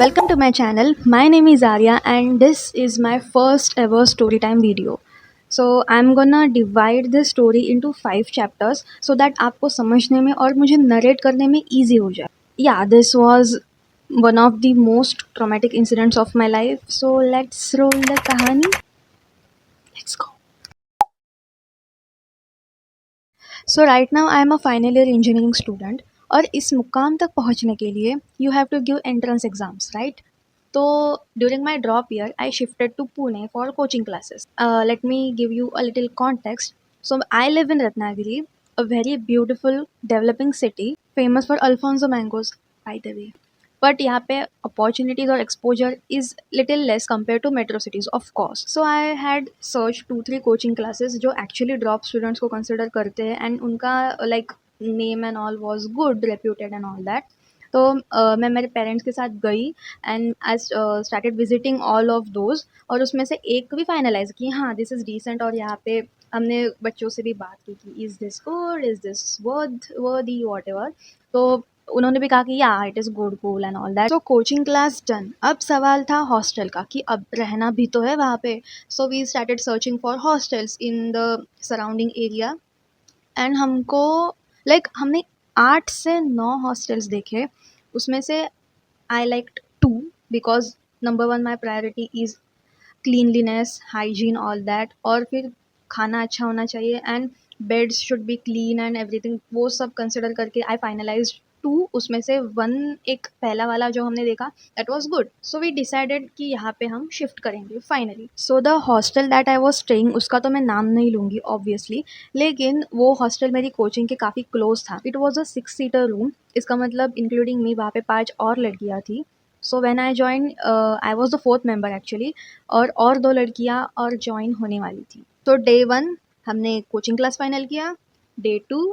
Welcome to my channel. My name is Arya and this is my first ever story time video. So I'm gonna divide this story into 5 chapters so that आपको समझने में और मुझे narrate करने में easy हो जाए. Yeah, this was one of the most traumatic incidents of my life. So let's roll the kahani. Let's go. So right now I am a final year engineering student और इस मुकाम तक पहुंचने के लिए you have to give entrance exams, right? So during my drop year, I shifted to Pune for coaching classes. Let me give you a little context. So I live in Ratnagiri, a very beautiful developing city, famous for Alfonso mangoes, by the way. But यहाँ पे opportunities और exposure is little less compared to metro cities, of course. So I had searched 2-3 coaching classes जो actually drop students को consider करते हैं and उनका like name and all was good, reputed and all that. तो मैं मेरे parents के साथ गई and I started visiting all of those और उसमें से एक भी फाइनलाइज की हाँ दिस इज़ डिसेंट और यहाँ पे हमने बच्चों से भी बात की कि is this good, is this वर्दी वॉट एवर. तो उन्होंने भी कहा कि या it is good cool and all that. तो कोचिंग क्लास डन. अब सवाल था हॉस्टल का कि अब रहना भी तो है वहाँ पे. So we started searching for hostels in the surrounding area and हमको हमने 8 से 9 हॉस्टल्स देखे. उसमें से I liked 2 because number 1 my priority is cleanliness, hygiene, all that. और फिर खाना अच्छा होना चाहिए and beds should be clean and everything. वो सब कंसिडर करके आई फाइनलाइज्ड 2. उसमें से 1 एक पहला वाला जो हमने देखा that was good. So we decided कि यहाँ पे हम शिफ्ट करेंगे finally. So the hostel that I was staying उसका तो मैं नाम नहीं लूँगी ऑब्वियसली, लेकिन वो हॉस्टल मेरी कोचिंग के काफ़ी क्लोज था. It was a 6 seater room. इसका मतलब इंक्लूडिंग मी वहाँ पे 5 और लड़कियाँ थी. So when I join I was the 4th member actually और 2 लड़कियाँ और जॉइन होने वाली थी. तो डे 1 हमने कोचिंग क्लास फाइनल किया. डे 2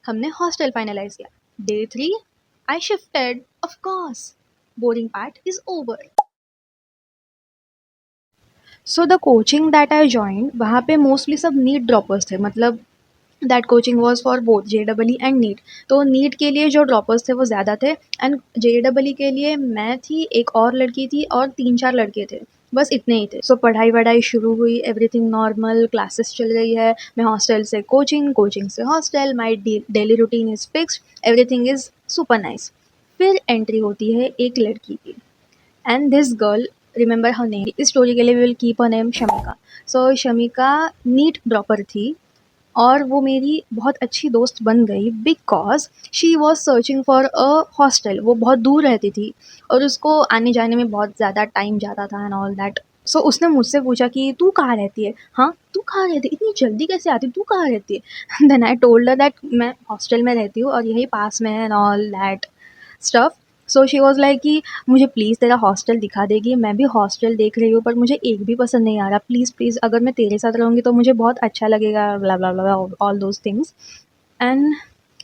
हमने हॉस्टल फाइनलाइज किया. Day 3 I shifted. Of course boring part is over. So the coaching that I join वहाँ पे मोस्टली सब नीट ड्रॉपर्स थे. मतलब that coaching was for both JEE and NEET. तो NEET के लिए जो ड्रॉपर्स थे वो ज़्यादा थे एंड JEE के लिए मैं थी, एक और लड़की थी और 3-4 लड़के थे. बस इतने ही थे. सो पढ़ाई वढ़ाई शुरू हुई, एवरीथिंग नॉर्मल, क्लासेस चल रही है. मैं हॉस्टल से कोचिंग, कोचिंग से hostel, my daily routine is fixed, everything is super nice. फिर एंट्री होती है एक लड़की की and this girl, remember her name, इस स्टोरी के लिए we will keep her name Shamika. So Shamika NEET dropper थी और वो मेरी बहुत अच्छी दोस्त बन गई because she was searching for a hostel. वो बहुत दूर रहती थी और उसको आने जाने में बहुत ज़्यादा टाइम जाता था एंड ऑल दैट. सो उसने मुझसे पूछा कि तू कहाँ रहती है, हाँ तू कहाँ रहती है, इतनी जल्दी कैसे आती, तू कहाँ रहती है. Then I told her that मैं हॉस्टल में रहती हूँ और यही पास में है and all that stuff. So she was like कि मुझे प्लीज़ तेरा हॉस्टल दिखा देगी. मैं भी हॉस्टल देख रही हूँ पर मुझे एक भी पसंद नहीं आ रहा. प्लीज़ प्लीज़ अगर मैं तेरे साथ रहूँगी तो मुझे बहुत अच्छा लगेगा, blah blah blah all those things. And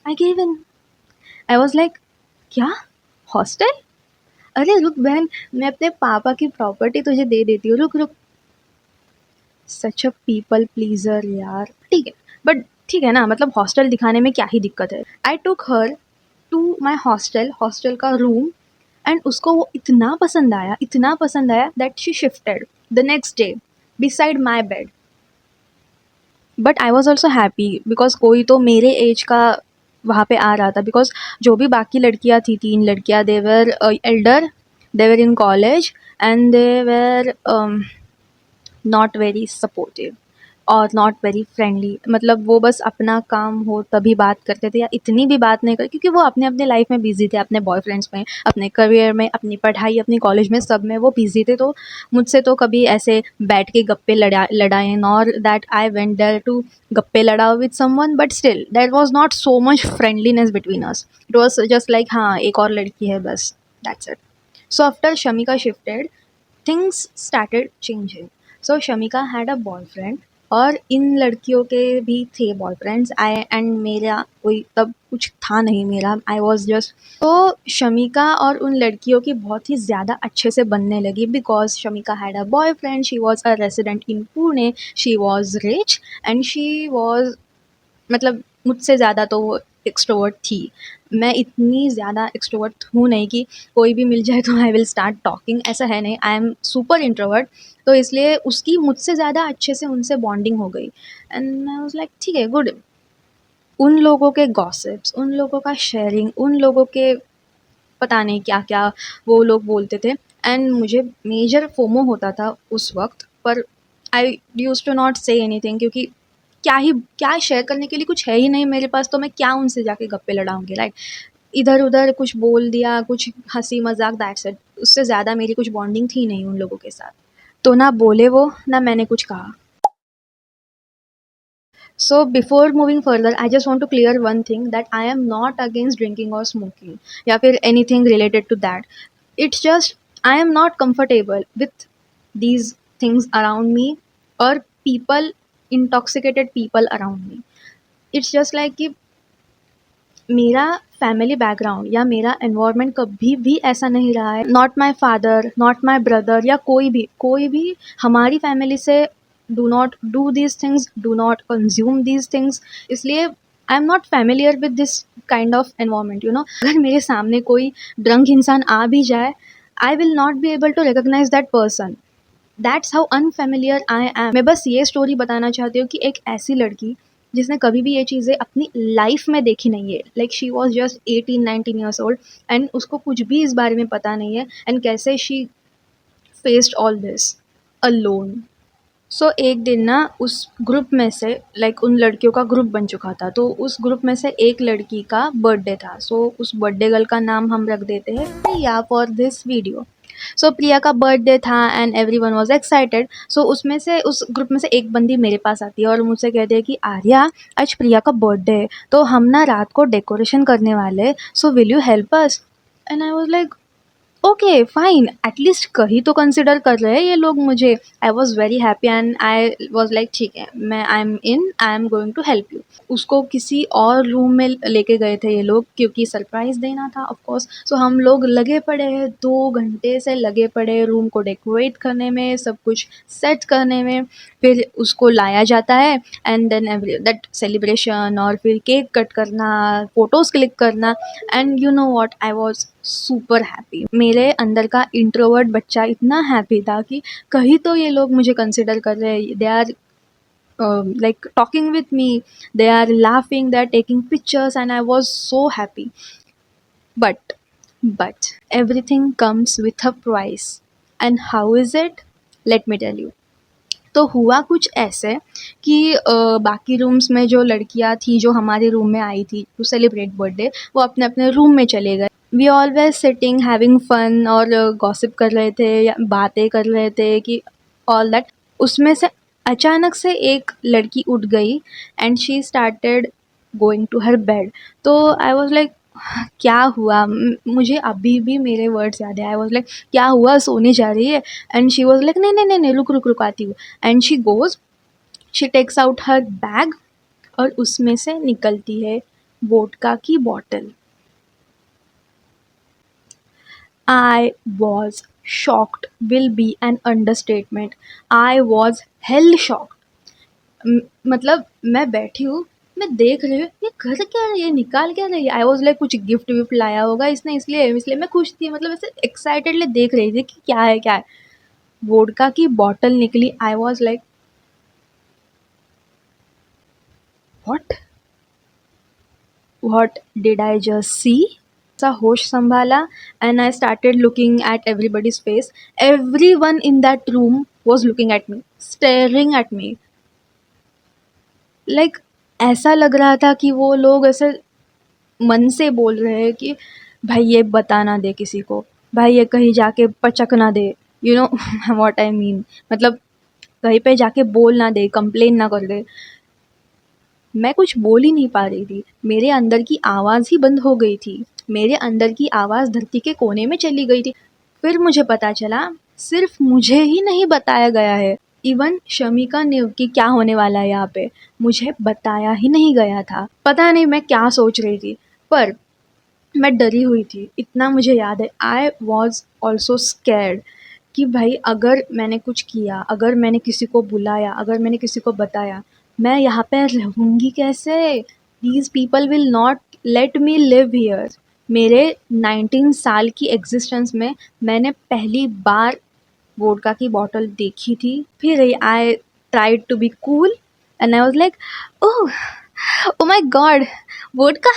I gave in. I was like क्या हॉस्टल, अरे रुक बहन, मैं अपने पापा की प्रॉपर्टी तुझे दे देती हूँ, रुक रुक. सच अ पीपल प्लीज़र यार. ठीक है बट ठीक है ना, मतलब हॉस्टल दिखाने में क्या ही दिक्कत है. आई टुक हर टू माई हॉस्टल का रूम एंड उसको वो इतना पसंद आया that she shifted the next day beside my bed. But I was also happy because कोई तो मेरे एज का वहाँ पे आ रहा था. बिकॉज जो भी बाकी लड़कियाँ थी, 3 लड़कियाँ, they were elder, they were in college and they were not very supportive और नॉट वेरी फ्रेंडली. मतलब वो बस अपना काम हो तभी बात करते थे या इतनी भी बात नहीं करते क्योंकि वो अपने अपने लाइफ में बिजी थे, अपने बॉयफ्रेंड्स में, अपने करियर में, अपनी पढ़ाई, अपनी कॉलेज में, सब में वो बिजी थे. तो मुझसे तो कभी ऐसे बैठ के गप्पे लड़ाए nor that I went there to गप्पे लड़ाओ with someone. But still there was not so much friendliness between us. It was just like हाँ एक और लड़की है बस, that's it. So after Shamika shifted things started changing. So Shamika had a boyfriend और इन लड़कियों के भी थे बॉयफ्रेंड्स. आई एंड मेरा कोई तब कुछ था नहीं, मेरा आई वॉज जस्ट. तो शमिका और उन लड़कियों की बहुत ही ज़्यादा अच्छे से बनने लगी because Shamika had a boyfriend. She was a resident in Pune, she was rich and she was, मतलब मुझसे ज़्यादा तो वो एक्सट्रोवर्ट थी। मैं इतनी ज़्यादा एक्सट्रोवर्ट हूँ नहीं कि कोई भी मिल जाए तो आई विल स्टार्ट टॉकिंग, ऐसा है नहीं। I am super introvert. तो इसलिए उसकी मुझसे ज़्यादा अच्छे से उनसे बॉन्डिंग हो गई एंड आई वाज़ लाइक ठीक है, गुड। उन लोगों के गॉसिप्स, उन लोगों का शेयरिंग, उन लोगों के पता नहीं क्या-क्या वो लोग बोलते थे एंड मुझे मेजर फोमो होता था उस वक़्त, पर I used to not say anything क्योंकि क्या शेयर करने के लिए कुछ है ही नहीं मेरे पास, तो मैं क्या उनसे जाके गप्पे लड़ाऊँगी, राइट? इधर-उधर कुछ बोल दिया, कुछ हँसी-मज़ाक, दैट्स इट। उससे ज़्यादा मेरी कुछ बॉन्डिंग थी नहीं उन लोगों के साथ। तो ना बोले वो, ना मैंने कुछ कहा। So before moving further, I just want to clear one thing that I am not against drinking or smoking या फिर anything related to that. It's just I am not comfortable with these things around me or people, intoxicated people around me. It's just like कि मेरा family background या मेरा environment कभी भी ऐसा नहीं रहा है। Not my father, not my brother या कोई भी हमारी फैमिली से do not do these things, do not consume these things. इसलिए I am not familiar with this kind of environment, you know. अगर मेरे सामने कोई ड्रंक इंसान आ भी जाए, I will not be able to recognize that person. That's how unfamiliar I am. मैं बस ये स्टोरी बताना चाहती हूँ कि एक ऐसी लड़की जिसने कभी भी ये चीज़ें अपनी लाइफ में देखी नहीं है, like she was just 18-19 years old and उसको कुछ भी इस बारे में पता नहीं है एंड कैसे she faced all this alone. So एक दिन ना उस ग्रुप में से, लाइक उन लड़कियों का ग्रुप बन चुका था, तो उस ग्रुप में से एक लड़की का बर्थडे था। सो उस बर्थडे गर्ल का नाम हम रख देते हैं प्रिया फॉर दिस वीडियो। सो प्रिया का बर्थडे था एंड एवरीवन वाज एक्साइटेड। सो उसमें से, उस ग्रुप में से एक बंदी मेरे पास आती है और मुझसे कहती है कि आर्या, आज प्रिया का बर्थडे है, तो हम ना रात को डेकोरेशन करने वाले, so will you help us? And I was like okay fine, at least कहीं तो कंसिडर कर रहे हैं ये लोग मुझे। I was very happy and I was like ठीक है, मैं I am going to help you. उसको किसी और रूम में लेके गए थे ये लोग क्योंकि सरप्राइज देना था ऑफ कोर्स। सो हम लोग लगे पड़े हैं, 2 घंटे से लगे पड़े रूम को डेकोरेट करने में, सब कुछ सेट करने में। फिर उसको लाया जाता है and then every that celebration, और फिर केक कट करना, फोटोज क्लिक करना। And you know what, I was super happy. मेरे अंदर का इंट्रोवर्ट बच्चा इतना हैप्पी था कि कहीं तो ये लोग मुझे कंसिडर कर रहे हैं, they are like talking with me, they are laughing, they are taking pictures and I was so happy. But everything comes with a price. And how is it? Let me tell you. तो हुआ कुछ ऐसे कि बाकी rooms में जो लड़कियां थी जो हमारे रूम में आई थी टू सेलिब्रेट बर्थडे, वो अपने अपने रूम में चले गए। We always sitting having fun और गॉसिप कर रहे थे या बातें कर रहे थे कि ऑल दैट। उसमें से अचानक से एक लड़की उठ गई and she started going to her bed. तो आई वॉज लाइक क्या हुआ? मुझे अभी भी मेरे वर्ड्स याद है। आई वॉज लाइक क्या हुआ, सोने जा रही है? एंड शी वॉज लाइक नहीं नहीं नहीं नहीं, रुक रुक रुक, आती हूँ। And she goes, she takes out her bag और उसमें से निकलती है वोडका की bottle. I was shocked will be an understatement. I was hell shocked. मतलब मैं बैठी हूँ, मैं देख रही हूँ ये कर क्या रही है, निकाल क्या रही है। आई वॉज लाइक कुछ गिफ्ट विफ्ट लाया होगा इसने, इसलिए मैं खुश थी, मतलब ऐसे एक्साइटेडली देख रही थी कि क्या है। वोडका की बॉटल निकली। आई was like what did I just see? सा होश संभाला and I started looking at everybody's face. Everyone in that room was looking at me, staring at me. Like ऐसा लग रहा था कि वो लोग ऐसे मन से बोल रहे हैं कि भाई ये बता ना दे किसी को, भाई ये कहीं जाके पचक ना दे, you know what I mean. मतलब कहीं पे जाके बोल ना दे, कंप्लेन ना कर दे। मैं कुछ बोल ही नहीं पा रही थी, मेरे अंदर की आवाज़ ही बंद हो गई थी, मेरे अंदर की आवाज़ धरती के कोने में चली गई थी। फिर मुझे पता चला सिर्फ मुझे ही नहीं बताया गया है, इवन शमिका ने कि क्या होने वाला है यहाँ पे, मुझे बताया ही नहीं गया था। पता नहीं मैं क्या सोच रही थी, पर मैं डरी हुई थी, इतना मुझे याद है। आई वॉज ऑल्सो स्कैर्ड कि भाई अगर मैंने कुछ किया, अगर मैंने किसी को बुलाया, अगर मैंने किसी को बताया, मैं यहाँ पे रहूँगी कैसे? These people will not let me live here. मेरे 19 साल की एग्जिस्टेंस में मैंने पहली बार वोडका की बॉटल देखी थी। फिर I tried to be cool and I was like, oh oh my God, vodka,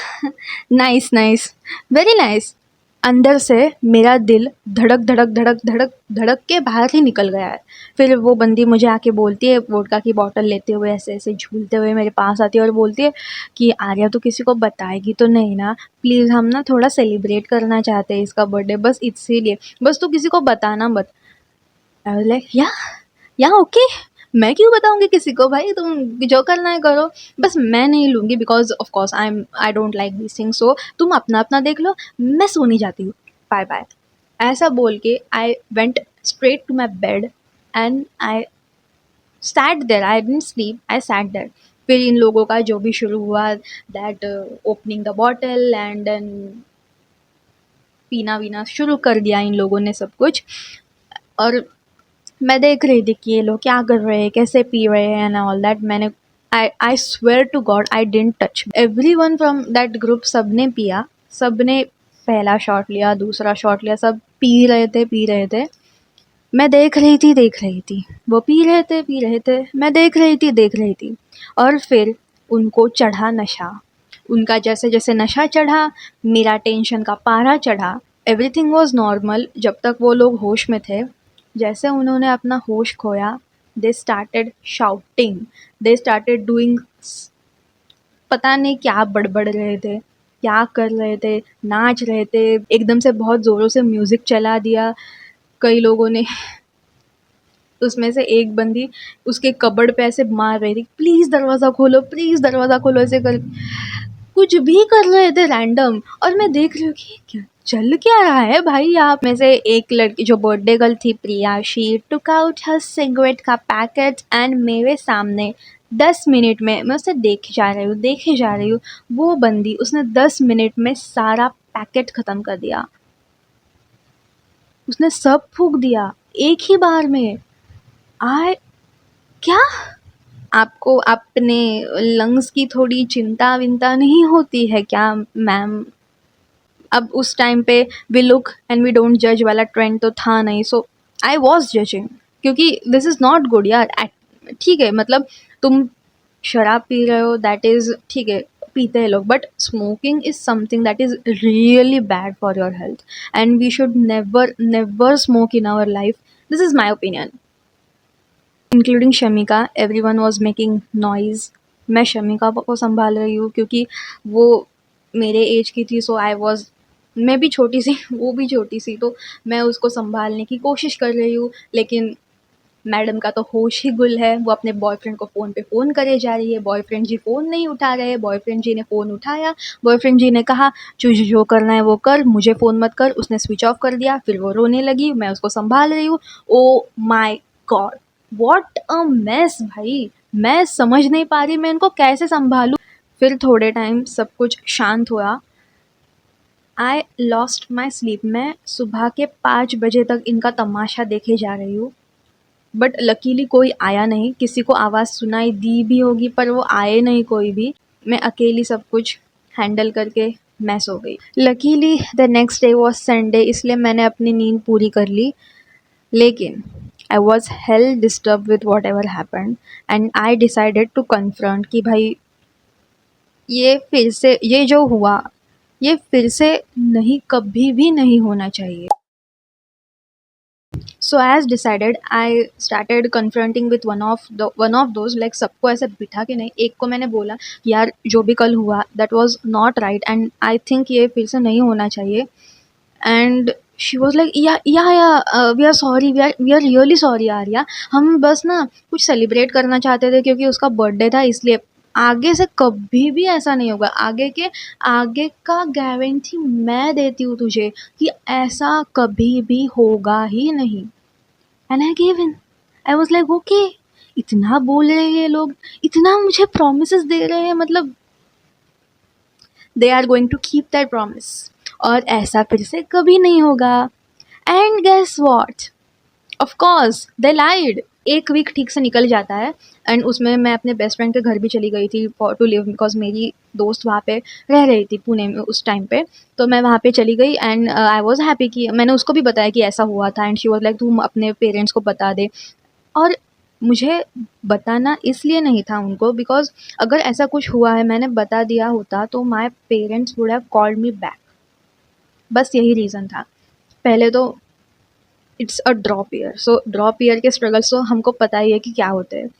nice nice, very nice. अंदर से मेरा दिल धड़क धड़क धड़क धड़क धड़क के बाहर ही निकल गया है। फिर वो बंदी मुझे आके बोलती है, वोडका की बॉटल लेते हुए ऐसे ऐसे झूलते हुए मेरे पास आती है और बोलती है कि आर्या तो किसी को बताएगी तो नहीं ना, प्लीज़ हम ना थोड़ा सेलिब्रेट करना चाहते हैं इसका बर्थडे, बस इसीलिए, बस तू किसी को बताना मत। आई वाज लाइक, या ओके, मैं क्यों बताऊंगी किसी को, भाई तुम जो करना है करो, बस मैं नहीं लूँगी because of course I don't like this thing, so तुम अपना अपना देख लो, मैं सोने जाती हूँ, बाय बाय। ऐसा बोल के I went straight to my bed and I sat there, I didn't sleep, I sat there. फिर इन लोगों का जो भी शुरू हुआ, that opening the bottle and then पीना वीना शुरू कर दिया इन लोगों ने सब कुछ। और मैं देख रही थी कि ये लोग क्या कर रहे हैं, कैसे पी रहे हैं एंड ऑल दैट। मैंने I swear to God I didn't touch. Everyone from that group सबने पिया, सबने पहला शॉट लिया, दूसरा शॉट लिया, सब पी रहे थे। मैं देख रही थी, वो पी रहे थे, मैं देख रही थी। और फिर उनको चढ़ा नशा। उनका जैसे जैसे नशा चढ़ा, मेरा टेंशन का पारा चढ़ा। एवरीथिंग वॉज नॉर्मल जब तक वो लोग होश में थे। जैसे उन्होंने अपना होश खोया, they started shouting, they started doing, पता नहीं क्या बड़बड़ रहे थे, क्या कर रहे थे, नाच रहे थे, एकदम से बहुत ज़ोरों से म्यूज़िक चला दिया। कई लोगों ने उसमें से एक बंदी उसके कबर्ड पे ऐसे मार रही थी, प्लीज़ दरवाज़ा खोलो, प्लीज़ दरवाज़ा खोलो, ऐसे कर कुछ भी कर रहे थे रैंडम। और मैं देख रही हूँ कि क्या चल क्या रहा है भाई। आप में से एक लड़की जो बर्थडे गर्ल थी Priya, she took out her cigarette का पैकेट एंड मेरे सामने 10 मिनट में, मैं उसे देखे जा रही हूँ, वो बंदी उसने 10 मिनट में सारा पैकेट ख़त्म कर दिया, उसने सब फूक दिया एक ही बार में। आय क्या, आपको अपने लंग्स की थोड़ी चिंता विंता नहीं होती है क्या मैम? अब उस टाइम पे we look and we don't जज वाला ट्रेंड तो था नहीं, सो आई वॉज जजिंग, क्योंकि दिस इज़ नॉट गुड यार। ठीक है, मतलब तुम शराब पी रहे हो, दैट इज़ ठीक है, पीते हैं लोग, but smoking is something that is really bad for your health and we should never never smoke in our life. This is my opinion. Including Shamika, everyone was making noise. मैं शमिका को संभाल रही हूँ क्योंकि वो मेरे एज की थी, सो आई वाज, मैं भी छोटी सी वो भी छोटी सी, तो मैं उसको संभालने की कोशिश कर रही हूँ। लेकिन मैडम का तो होश ही गुल है, वो अपने बॉयफ्रेंड को फ़ोन पे फ़ोन करे जा रही है, बॉयफ्रेंड जी फ़ोन नहीं उठा रहे, बॉयफ्रेंड जी ने फ़ोन उठाया, बॉयफ्रेंड जी ने कहा तुझे जो करना है वो कर, मुझे फ़ोन मत कर, उसने स्विच ऑफ कर दिया। फिर वो रोने लगी, मैं उसको संभाल रही हूँ। ओ my God, what a mess भाई, मैं समझ नहीं पा रही मैं इनको कैसे संभालूँ। फिर थोड़े टाइम सब कुछ शांत हुआ। आई लॉस्ट माई स्लीप, मैं सुबह के 5 बजे तक इनका तमाशा देखे जा रही हूँ, बट लकीली कोई आया नहीं। किसी को आवाज़ सुनाई दी भी होगी पर वो आए नहीं कोई भी। मैं अकेली सब कुछ हैंडल करके मैं सो गई। Luckily the next day was Sunday, इसलिए मैंने अपनी नींद पूरी कर ली। लेकिन I was hell disturb with whatever happen and I decided to confront कि भाई ये फिर से, ये जो हुआ ये फिर से नहीं, कभी भी नहीं होना चाहिए। So as decided, I started confronting with one of those, like सबको ऐसे बिठा के नहीं, एक को मैंने बोला कि यार जो भी कल हुआ that was not right and I think ये फिर से नहीं होना चाहिए। And she was like we are sorry, we are really sorry Arya, हम बस ना कुछ सेलिब्रेट करना चाहते थे क्योंकि उसका बर्थडे था, इसलिए आगे से कभी भी ऐसा नहीं होगा। आगे का गारंटी मैं देती हूँ तुझे कि ऐसा कभी भी होगा ही नहीं। And I gave in, I was like okay, इतना बोल रहे हैं ये लोग, इतना मुझे प्रोमिस दे रहे हैं, मतलब they are going to keep that promise और ऐसा फिर से कभी नहीं होगा। And guess what, of course they lied. 1 week ठीक से निकल जाता है एंड उसमें मैं अपने बेस्ट फ्रेंड के घर भी चली गई थी फॉर टू लिव बिकॉज़ मेरी दोस्त वहाँ पे रह रही थी पुणे में उस टाइम पे। तो मैं वहाँ पे चली गई एंड आई वाज़ हैप्पी कि मैंने उसको भी बताया कि ऐसा हुआ था एंड शी वाज़ लाइक तू अपने पेरेंट्स को बता दे। और मुझे बताना इसलिए नहीं था उनको बिकॉज़ अगर ऐसा कुछ हुआ है मैंने बता दिया होता तो my parents would have called me back. बस यही रीज़न था। पहले तो it's a drop year, so drop year के स्ट्रगल्स तो हमको पता ही है कि क्या होते हैं।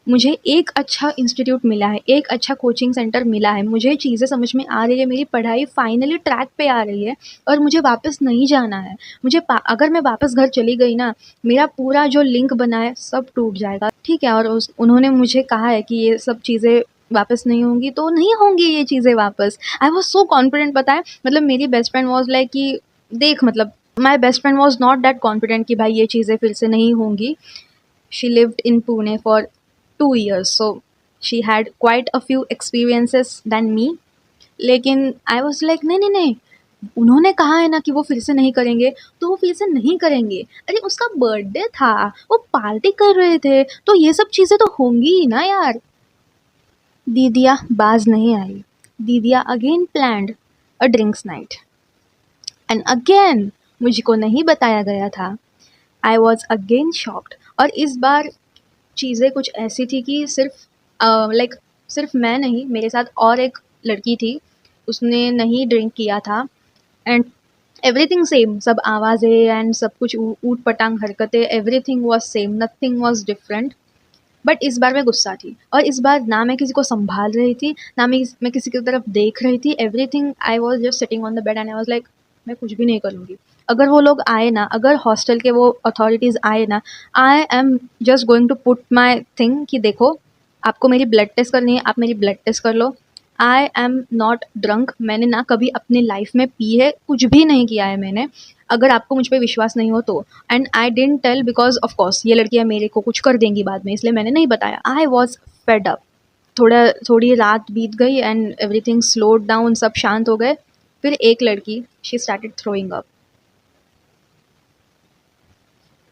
मुझे एक अच्छा इंस्टीट्यूट मिला है, एक अच्छा कोचिंग सेंटर मिला है, मुझे चीज़ें समझ में आ रही है, मेरी पढ़ाई फाइनली ट्रैक पे आ रही है और मुझे वापस नहीं जाना है। अगर मैं वापस घर चली गई ना, मेरा पूरा जो लिंक बना है सब टूट जाएगा, ठीक है? और उन्होंने मुझे कहा है कि ये सब चीज़ें वापस नहीं होंगी, तो नहीं होंगी ये चीज़ें वापस। आई वॉज सो कॉन्फिडेंट, पता है, मतलब मेरी बेस्ट फ्रेंड वॉज लाइक कि देख, मतलब my best friend was not that confident कि भाई ये चीज़ें फिर से नहीं होंगी। She lived in Pune for 2 years, so she had quite a few experiences than me. लेकिन आई वॉज लाइक नहीं नहीं नहीं, उन्होंने कहा है ना कि वो फिर से नहीं करेंगे, तो वो फिर से नहीं करेंगे। अरे उसका बर्थडे था, वो पार्टी कर रहे थे, तो ये सब चीज़ें तो होंगी ही ना यार। दीदिया बाज नहीं आई। दीदिया again planned a drinks night and again मुझको नहीं बताया गया था। I was again shocked. और इस बार चीज़ें कुछ ऐसी थी कि लाइक सिर्फ मैं नहीं, मेरे साथ और एक लड़की थी, उसने नहीं ड्रिंक किया था एंड एवरीथिंग सेम, सब आवाज़ें एंड सब कुछ ऊट पटांग हरकतें, everything was same, nothing was different. But इस बार मैं गुस्सा थी और इस बार ना मैं किसी को संभाल रही थी, ना मैं किसी की तरफ देख रही थी। Everything, I was just sitting on the bed and I was like मैं कुछ भी नहीं करूँगी। अगर वो लोग आए ना, अगर हॉस्टल के वो अथॉरिटीज़ आए ना, I am just going to put my thing कि देखो, आपको मेरी ब्लड टेस्ट करनी है, आप मेरी ब्लड टेस्ट कर लो। आई एम नॉट ड्रंक, मैंने ना कभी अपनी लाइफ में पी है, कुछ भी नहीं किया है मैंने। अगर आपको मुझ पे विश्वास नहीं हो तो। And I didn't tell because of course ये लड़कियां मेरे को कुछ कर देंगी बाद में, इसलिए मैंने नहीं बताया। आई वॉज फेड अप। थोड़ी रात बीत गई एंड एवरीथिंग स्लोड डाउन, सब शांत हो गए। फिर एक लड़की, शी स्टार्टेड थ्रोइंग अप।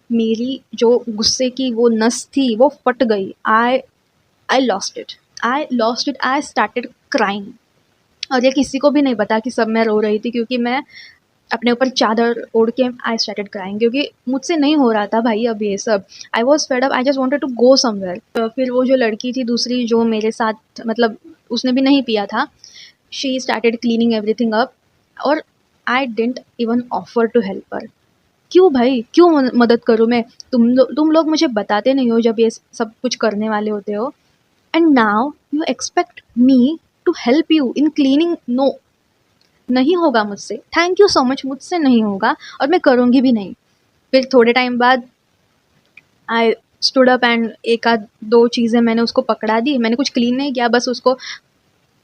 मेरी जो गुस्से की वो नस थी वो फट गई। आई lost it. I started crying. और ये किसी को भी नहीं पता कि सब मैं रो रही थी, क्योंकि मैं अपने ऊपर चादर ओढ़ के आई स्टार्टेड क्राइंग, क्योंकि मुझसे नहीं हो रहा था भाई अब ये सब। I was fed up, I just wanted to go somewhere. फिर वो जो लड़की थी दूसरी जो मेरे साथ, मतलब उसने भी नहीं पिया था, she started cleaning everything up और I didn't even offer to help her. क्यों भाई, क्यों मदद करूँ मैं? तुम लोग मुझे बताते नहीं हो जब ये सब कुछ करने वाले होते हो, and now you expect me to help you in cleaning. No, नहीं होगा मुझसे, थैंक यू सो मच, मुझसे नहीं होगा और मैं करूँगी भी नहीं। फिर थोड़े टाइम बाद आई स्टूड अप एंड एक आध दो चीज़ें मैंने उसको पकड़ा दी। मैंने कुछ क्लीन नहीं किया, बस उसको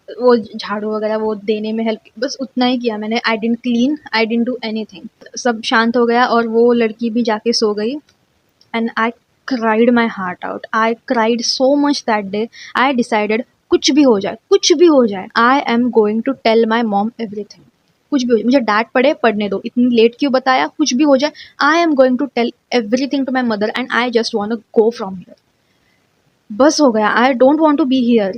वो झाड़ू वगैरह वो देने में हेल्प, बस उतना ही किया मैंने। I didn't clean, I didn't do anything. सब शांत हो गया और वो लड़की भी जाके सो गई and I cried my heart out. I cried so much that day. I decided कुछ भी हो जाए, कुछ भी हो जाए, I am going to tell my mom everything. कुछ भी हो जाए, मुझे डांट पड़े पढ़ने दो, इतनी लेट क्यों बताया, कुछ भी हो जाए, I am going to tell everything to my mother and I just want to go from here. बस हो गया, I don't want to be here.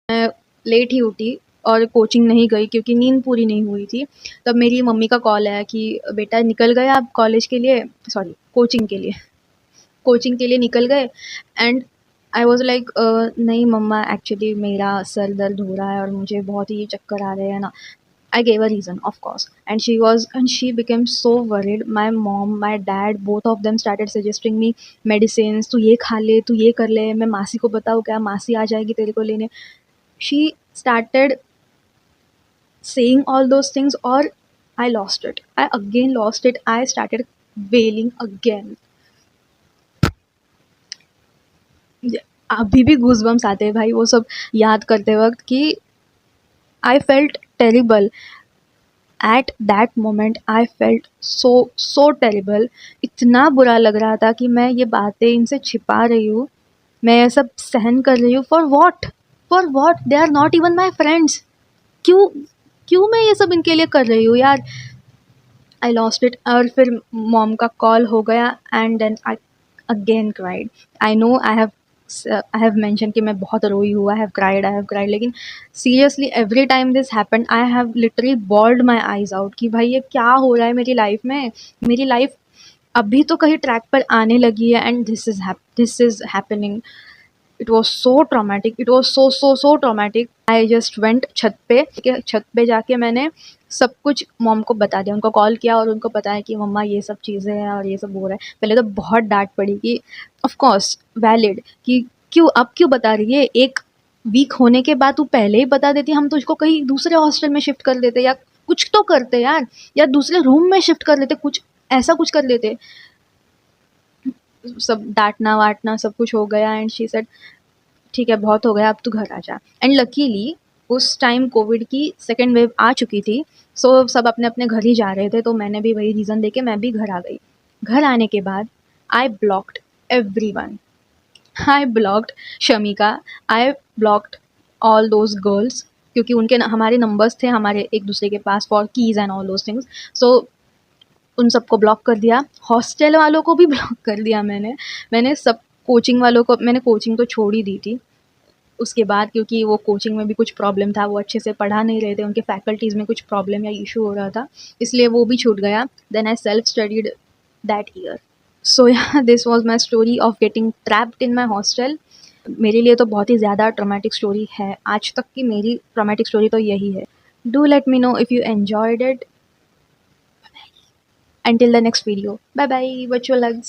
मैं लेट ही उठी और कोचिंग नहीं गई क्योंकि नींद पूरी नहीं हुई थी। तब मेरी मम्मी का कॉल आया कि बेटा निकल गए आप कॉलेज के लिए, सॉरी कोचिंग के लिए निकल गए। एंड आई वॉज लाइक नहीं मम्मा, एक्चुअली मेरा सर दर्द हो रहा है और मुझे बहुत ही चक्कर आ रहे हैं ना। I gave a reason, of course, and she became so worried. My mom, my dad, both of them started suggesting me medicines. तू ये खा ले, तू ये कर ले, मैं मासी को बताऊँ क्या, मासी आ जाएगी तेरे को लेने। She started saying all those things और I lost it. I again lost it. I started wailing again. अभी भी गूज़बम्प्स आते हैं भाई वो सब याद करते वक्त कि I felt terrible at that moment. I felt so terrible. इतना बुरा लग रहा था कि मैं ये बातें इनसे छिपा रही हूँ, मैं ये सब सहन कर रही हूँ। For what? They are not even my friends. क्यों क्यों मैं ये सब इनके लिए कर रही हूँ यार। I lost it. और फिर मॉम का कॉल हो गया and then I again cried. I know I have mention कि मैं बहुत रोई हूँ, आई हैव क्राइड, लेकिन seriously every time this happened I have literally bawled my eyes out कि भाई ये क्या हो रहा है मेरी लाइफ में। मेरी लाइफ अभी तो कहीं ट्रैक पर आने लगी है and this is happening. It was so traumatic, it was so traumatic. I just went छत पे, ठीक है, छत पे जाके मैंने सब कुछ मॉम को बता दिया, उनको कॉल किया और उनको बताया कि मम्मा ये सब चीज़ें हैं और ये सब हो रहा है। पहले तो बहुत डांट पड़ी कि ऑफ कोर्स वैलिड, कि क्यों अब क्यों बता रही है, एक वीक होने के बाद तू पहले ही बता देती, हम तुझको कहीं दूसरे हॉस्टल में शिफ्ट कर देते या कुछ तो करते यार, या दूसरे रूम में शिफ्ट कर लेते, कुछ ऐसा कुछ कर लेते। सब डांटना वाटना सब कुछ हो गया एंड शी सेड ठीक है बहुत हो गया, अब तू घर आ जा। एंड लकीली उस टाइम कोविड की सेकेंड वेव आ चुकी थी, सो सब अपने अपने घर ही जा रहे थे, तो मैंने भी वही रीज़न दे के मैं भी घर आ गई। घर आने के बाद I blocked everyone, I blocked Shamika, I blocked all those girls, क्योंकि उनके हमारे नंबर्स थे हमारे एक दूसरे के पास for keys and all those things. So उन सबको ब्लॉक कर दिया, हॉस्टल वालों को भी ब्लॉक कर दिया मैंने सब कोचिंग वालों को, मैंने कोचिंग तो छोड़ ही दी थी उसके बाद, क्योंकि वो कोचिंग में भी कुछ प्रॉब्लम था, वो अच्छे से पढ़ा नहीं रहे थे, उनके फैकल्टीज़ में कुछ प्रॉब्लम या इशू हो रहा था, इसलिए वो भी छूट गया। Then I self studied that year. So yeah this was my story of getting trapped in my hostel. मेरे लिए तो बहुत ही ज़्यादा ट्रॉमेटिक स्टोरी है, आज तक की मेरी ट्रॉमेटिक स्टोरी तो यही है। Do let me know if you enjoyed it. Until the next video, bye bye, virtual hugs.